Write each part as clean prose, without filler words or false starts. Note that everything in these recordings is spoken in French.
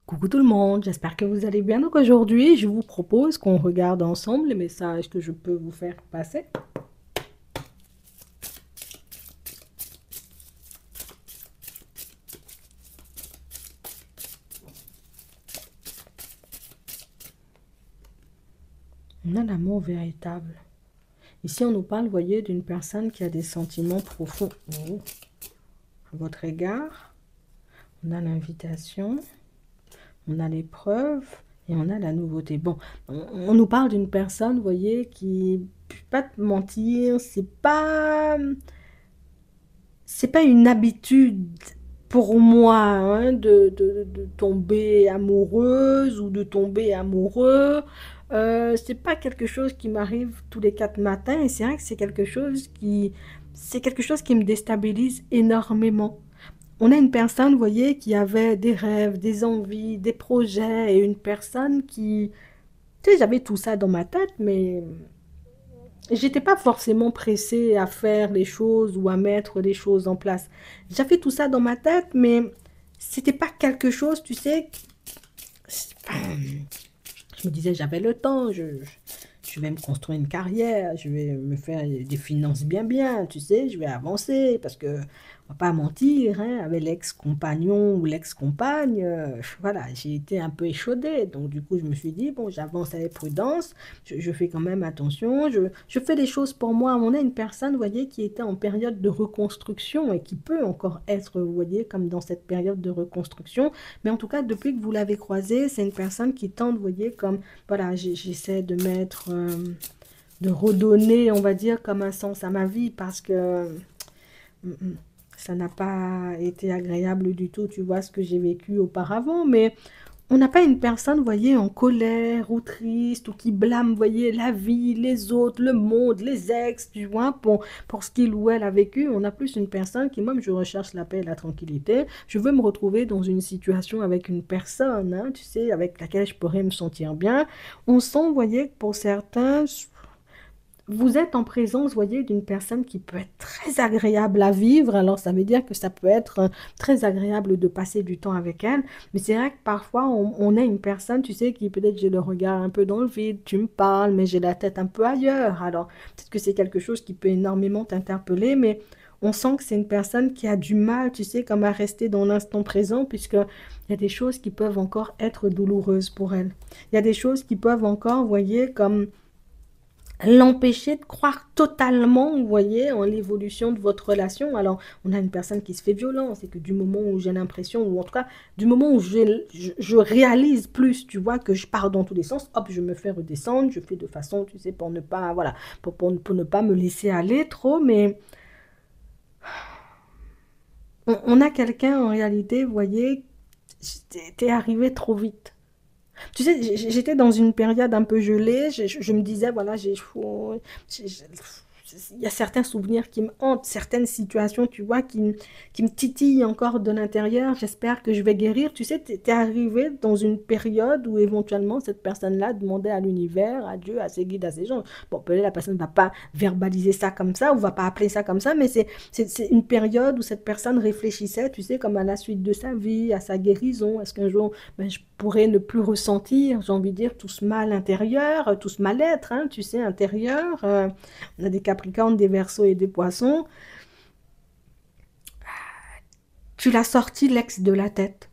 Coucou tout le monde, j'espère que vous allez bien. Donc aujourd'hui, je vous propose qu'on regarde ensemble les messages que je peux vous faire passer. On a l'amour véritable. Ici, on nous parle, vous voyez, d'une personne qui a des sentiments profonds à votre égard. On a l'invitation, on a l'épreuve et on a la nouveauté. Bon, on nous parle d'une personne, vous voyez, qui, je ne vais pas te mentir, c'est pas une habitude pour moi, hein, de tomber amoureuse ou de tomber amoureux. C'est pas quelque chose qui m'arrive tous les 4 matins, et c'est vrai que c'est quelque chose qui me déstabilise énormément. On a une personne, vous voyez, qui avait des rêves, des envies, des projets, et une personne qui, tu sais, j'avais tout ça dans ma tête, mais j'étais pas forcément pressée à faire les choses ou à mettre les choses en place. J'avais tout ça dans ma tête, mais c'était pas quelque chose, tu sais. Enfin, je me disais, j'avais le temps, je vais me construire une carrière, je vais me faire des finances bien bien, tu sais, je vais avancer parce que on va pas mentir, hein, avec l'ex-compagnon ou l'ex-compagne, voilà, j'ai été un peu échaudée. Donc du coup, je me suis dit, bon, j'avance avec prudence, je fais quand même attention, je fais des choses pour moi. On a une personne, vous voyez, qui était en période de reconstruction et qui peut encore être, vous voyez, comme dans cette période de reconstruction. Mais en tout cas, depuis que vous l'avez croisée, c'est une personne qui tente, vous voyez, comme, voilà, j'essaie de mettre, de redonner, on va dire, comme un sens à ma vie parce que ça n'a pas été agréable du tout, tu vois, ce que j'ai vécu auparavant. Mais on n'a pas une personne, vous voyez, en colère ou triste ou qui blâme, vous voyez, la vie, les autres, le monde, les ex, tu vois, pour ce qu'il ou elle a vécu. On a plus une personne qui, moi, je recherche la paix et la tranquillité. Je veux me retrouver dans une situation avec une personne, hein, tu sais, avec laquelle je pourrais me sentir bien. On sent, vous voyez, que pour certains, vous êtes en présence, voyez, d'une personne qui peut être très agréable à vivre. Alors, ça veut dire que ça peut être très agréable de passer du temps avec elle. Mais c'est vrai que parfois, on a une personne, tu sais, qui peut-être j'ai le regard un peu dans le vide, tu me parles, mais j'ai la tête un peu ailleurs. Alors, peut-être que c'est quelque chose qui peut énormément t'interpeller, mais on sent que c'est une personne qui a du mal, tu sais, comme à rester dans l'instant présent, puisque il y a des choses qui peuvent encore être douloureuses pour elle. Il y a des choses qui peuvent encore, vous voyez, comme l'empêcher de croire totalement, vous voyez, en l'évolution de votre relation. Alors, on a une personne qui se fait violence, c'est que du moment où j'ai l'impression, ou en tout cas, du moment où je réalise plus, tu vois, que je pars dans tous les sens, hop, je me fais redescendre, je fais de façon, tu sais, pour ne pas, voilà, pour ne pas me laisser aller trop, mais on a quelqu'un, en réalité, vous voyez, t'es arrivé trop vite. Tu sais, j'étais dans une période un peu gelée. Je me disais, voilà, il y a certains souvenirs qui me hantent, certaines situations, tu vois, qui me titillent encore de l'intérieur. J'espère que je vais guérir. Tu sais, t'es arrivé dans une période où éventuellement cette personne-là demandait à l'univers, à Dieu, à ses guides, à ses gens. Bon, peut-être la personne ne va pas verbaliser ça comme ça ou va pas appeler ça comme ça, mais c'est une période où cette personne réfléchissait, tu sais, comme à la suite de sa vie, à sa guérison. Est-ce qu'un jour ben, je pourrais ne plus ressentir, j'ai envie de dire, tout ce mal intérieur, tout ce mal-être, hein, tu sais, intérieur. On a des Capricornes, des Verseaux et des Poissons. Tu l'as sorti l'ex de la tête.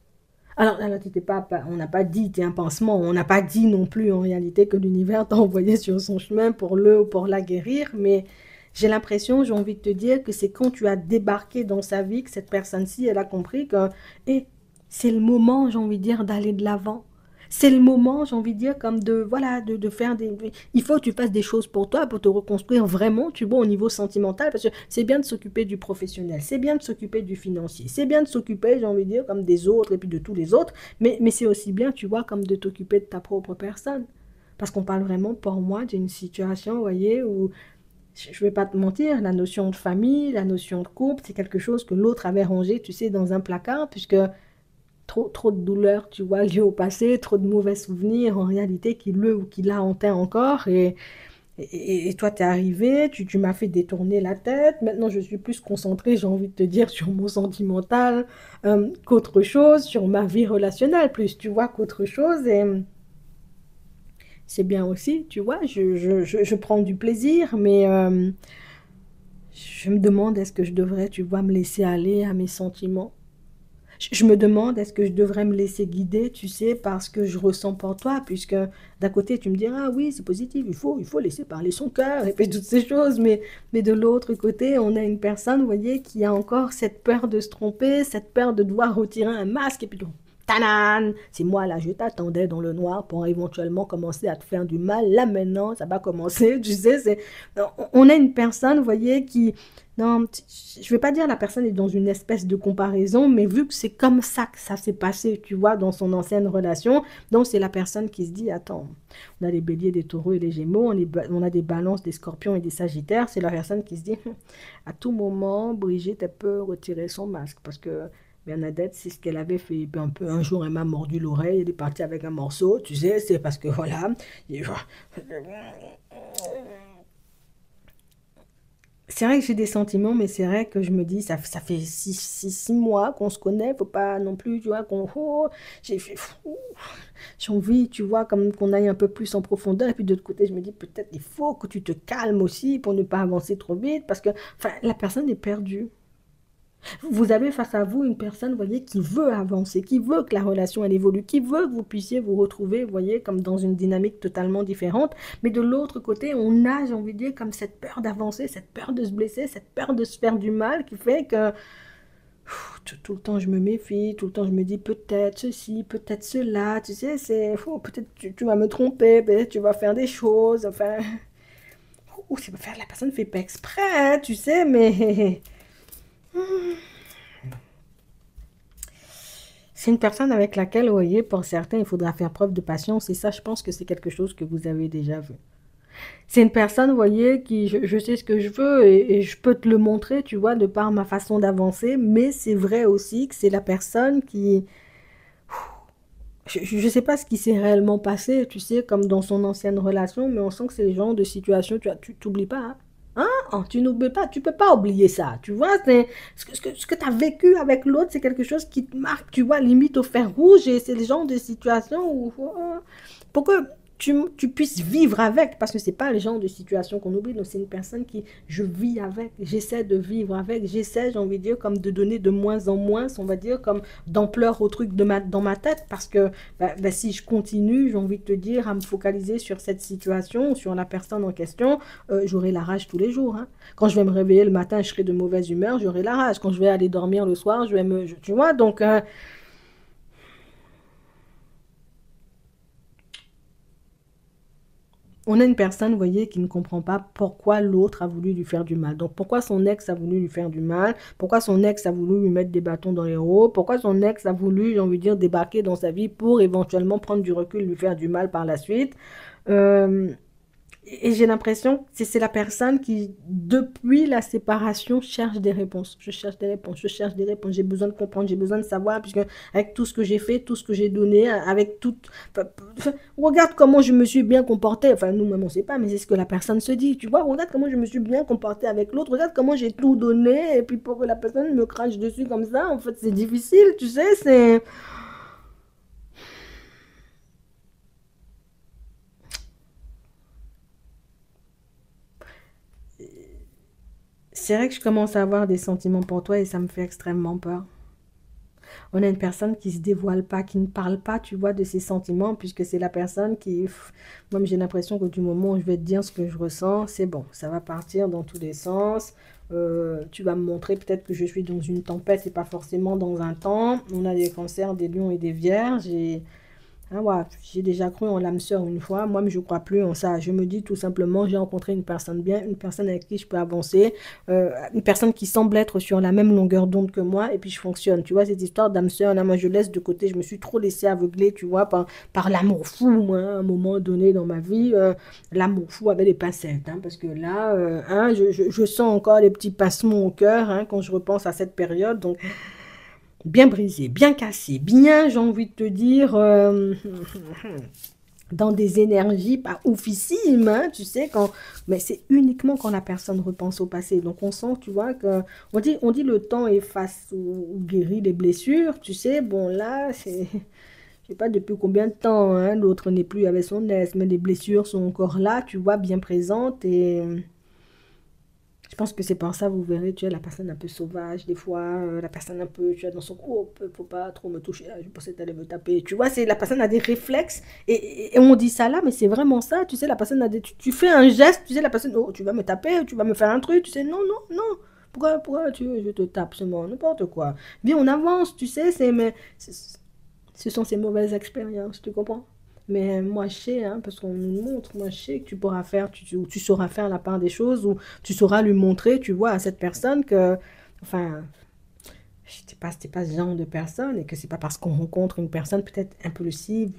Alors on n'a pas dit, t'es un pansement, on n'a pas dit non plus en réalité que l'univers t'a envoyé sur son chemin pour le ou pour la guérir, mais j'ai l'impression, j'ai envie de te dire que c'est quand tu as débarqué dans sa vie que cette personne-ci, elle a compris que eh, c'est le moment, j'ai envie de dire, d'aller de l'avant. C'est le moment, j'ai envie de dire, comme de, voilà, de faire des... Il faut que tu fasses des choses pour toi, pour te reconstruire vraiment, tu vois, au niveau sentimental, parce que c'est bien de s'occuper du professionnel, c'est bien de s'occuper du financier, c'est bien de s'occuper, j'ai envie de dire, comme des autres et puis de tous les autres, mais c'est aussi bien, tu vois, comme de t'occuper de ta propre personne. Parce qu'on parle vraiment, pour moi, d'une situation, vous voyez, où je ne vais pas te mentir, la notion de famille, la notion de couple, c'est quelque chose que l'autre avait rangé, tu sais, dans un placard, puisque trop de douleurs, tu vois, liées au passé, trop de mauvais souvenirs, en réalité, qui le ou qui la hantaient encore. Et Et toi, t'es arrivé, tu m'as fait détourner la tête. Maintenant, je suis plus concentrée, j'ai envie de te dire, sur mon sentimental qu'autre chose, sur ma vie relationnelle, plus tu vois qu'autre chose. Et c'est bien aussi, tu vois, je prends du plaisir, mais je me demande est-ce que je devrais, tu vois, me laisser aller à mes sentiments. Je me demande, est-ce que je devrais me laisser guider, tu sais, parce que je ressens pour toi, puisque d'un côté, tu me diras, ah oui, c'est positif, il faut laisser parler son cœur, et puis toutes ces choses, mais de l'autre côté, on a une personne, vous voyez, qui a encore cette peur de se tromper, cette peur de devoir retirer un masque, et puis tanan, c'est moi là, je t'attendais dans le noir pour éventuellement commencer à te faire du mal. Là maintenant, ça va commencer, tu sais, on a une personne, vous voyez, qui, non, je vais pas dire la personne est dans une espèce de comparaison, mais vu que c'est comme ça que ça s'est passé, tu vois, dans son ancienne relation, donc c'est la personne qui se dit, attends, on a les béliers, des taureaux et des gémeaux, on a des balances, des scorpions et des sagittaires, c'est la personne qui se dit, à tout moment, Brigitte, elle peut retirer son masque, parce que Bernadette, c'est ce qu'elle avait fait. Et puis un jour, elle m'a mordu l'oreille, elle est partie avec un morceau, tu sais, c'est parce que voilà. C'est vrai que j'ai des sentiments, mais c'est vrai que je me dis, ça fait 6 mois qu'on se connaît, faut pas non plus, tu vois, j'ai fait, j'ai envie, tu vois, comme qu'on aille un peu plus en profondeur. Et puis de l'autre côté, je me dis, peut-être il faut que tu te calmes aussi pour ne pas avancer trop vite, parce que, enfin, la personne est perdue. Vous avez face à vous une personne, vous voyez, qui veut avancer, qui veut que la relation elle évolue, qui veut que vous puissiez vous retrouver, vous voyez, comme dans une dynamique totalement différente. Mais de l'autre côté, on a, j'ai envie de dire, comme cette peur d'avancer, cette peur de se blesser, cette peur de se faire du mal, qui fait que tout le temps je me méfie, tout le temps je me dis peut-être ceci, peut-être cela, tu sais, peut-être tu vas me tromper, peut-être tu vas faire des choses, enfin, la personne ne fait pas exprès, hein, tu sais, mais c'est une personne avec laquelle, vous voyez, pour certains, il faudra faire preuve de patience. Et ça, je pense que c'est quelque chose que vous avez déjà vu. C'est une personne, vous voyez, qui, je sais ce que je veux et je peux te le montrer, tu vois, de par ma façon d'avancer. Mais c'est vrai aussi que c'est la personne qui... Je ne sais pas ce qui s'est réellement passé, tu sais, comme dans son ancienne relation, mais on sent que c'est le genre de situation, tu t'oublies pas, hein? Hein? Oh, tu n'oublies pas, tu peux pas oublier ça, tu vois, ce que tu as vécu avec l'autre, c'est quelque chose qui te marque, tu vois, limite au fer rouge, et c'est le genre de situation où, pour que tu puisses vivre avec, parce que c'est pas le genre de situation qu'on oublie, donc c'est une personne qui, je vis avec, j'essaie de vivre avec, j'essaie, j'ai envie de dire, comme de donner de moins en moins, on va dire, comme d'ampleur au truc dans ma tête, parce que si je continue, j'ai envie de te dire, à me focaliser sur cette situation, sur la personne en question, j'aurai la rage tous les jours. Hein. Quand je vais me réveiller le matin, je serai de mauvaise humeur, j'aurai la rage. Quand je vais aller dormir le soir, tu vois, donc on a une personne, vous voyez, qui ne comprend pas pourquoi l'autre a voulu lui faire du mal. Donc pourquoi son ex a voulu lui faire du mal, pourquoi son ex a voulu lui mettre des bâtons dans les roues, pourquoi son ex a voulu, j'ai envie de dire, débarquer dans sa vie pour éventuellement prendre du recul, lui faire du mal par la suite. Euh, Et j'ai l'impression que c'est la personne qui, depuis la séparation, cherche des réponses. Je cherche des réponses, je cherche des réponses. J'ai besoin de comprendre, j'ai besoin de savoir, puisque avec tout ce que j'ai fait, tout ce que j'ai donné, avec tout... Regarde comment je me suis bien comportée. Enfin, nous-mêmes, on ne sait pas, mais c'est ce que la personne se dit. Tu vois, regarde comment je me suis bien comportée avec l'autre. Regarde comment j'ai tout donné. Et puis pour que la personne me crache dessus comme ça, en fait, c'est difficile, tu sais, c'est... C'est vrai que je commence à avoir des sentiments pour toi et ça me fait extrêmement peur. On a une personne qui se dévoile pas, qui ne parle pas, tu vois, de ses sentiments, puisque c'est la personne qui, moi j'ai l'impression que du moment où je vais te dire ce que je ressens, c'est bon, ça va partir dans tous les sens. Tu vas me montrer peut-être que je suis dans une tempête et pas forcément dans un temps. On a des cancers, des lions et des vierges. Et ah ouais, j'ai déjà cru en l'âme sœur une fois, moi, mais je ne crois plus en ça. Je me dis tout simplement, j'ai rencontré une personne bien, une personne avec qui je peux avancer, une personne qui semble être sur la même longueur d'onde que moi, et puis je fonctionne. Tu vois, cette histoire d'âme sœur, là, moi, je laisse de côté, je me suis trop laissé aveugler, tu vois, par l'amour fou, moi, à un moment donné dans ma vie. L'amour fou avait des pincettes, hein, parce que là, hein, je sens encore les petits pincements au cœur hein, quand je repense à cette période. Donc, bien brisé, bien cassé, bien, j'ai envie de te dire, dans des énergies pas oufissimes, hein, tu sais, mais c'est uniquement quand la personne repense au passé. Donc on sent, tu vois, on dit le temps efface ou guérit les blessures, tu sais, bon là, je sais pas depuis combien de temps, hein, l'autre n'est plus avec son ex, mais les blessures sont encore là, tu vois, bien présentes et je pense que c'est pour ça, vous verrez, tu es la personne un peu sauvage, des fois, la personne un peu, tu es dans son groupe, faut pas trop me toucher, ah, je pensais que t'allais me taper. Tu vois, c'est la personne a des réflexes, et on dit ça là, mais c'est vraiment ça, tu sais, la personne a des, tu fais un geste, tu sais, la personne, oh, tu vas me taper, tu vas me faire un truc, tu sais, non, non, non, pourquoi tu veux, je te tape, c'est bon, n'importe quoi. Viens, on avance, tu sais, mais ce sont ces mauvaises expériences, tu comprends? Mais moi, je sais, hein, parce qu'on nous montre, moi, je sais que tu pourras faire, tu sauras faire la part des choses, ou tu sauras lui montrer, tu vois, à cette personne que, enfin, t'es pas ce genre de personne, et que c'est pas parce qu'on rencontre une personne peut-être impulsive,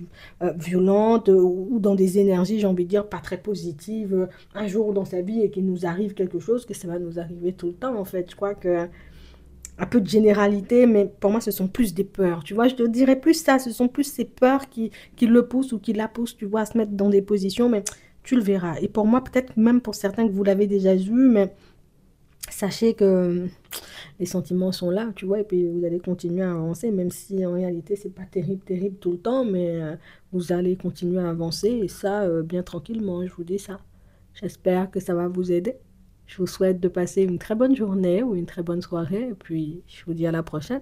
violente, ou dans des énergies, j'ai envie de dire, pas très positives, un jour dans sa vie, et qu'il nous arrive quelque chose, que ça va nous arriver tout le temps, en fait. Je crois que un peu de généralité, mais pour moi, ce sont plus des peurs. Tu vois, je te dirais plus ça, ce sont plus ces peurs qui le poussent ou qui la poussent, tu vois, à se mettre dans des positions, mais tu le verras. Et pour moi, peut-être même pour certains que vous l'avez déjà vu, mais sachez que les sentiments sont là, tu vois, et puis vous allez continuer à avancer, même si en réalité, c'est pas terrible, terrible tout le temps, mais vous allez continuer à avancer, et ça, bien tranquillement, je vous dis ça. J'espère que ça va vous aider. Je vous souhaite de passer une très bonne journée ou une très bonne soirée, et puis je vous dis à la prochaine.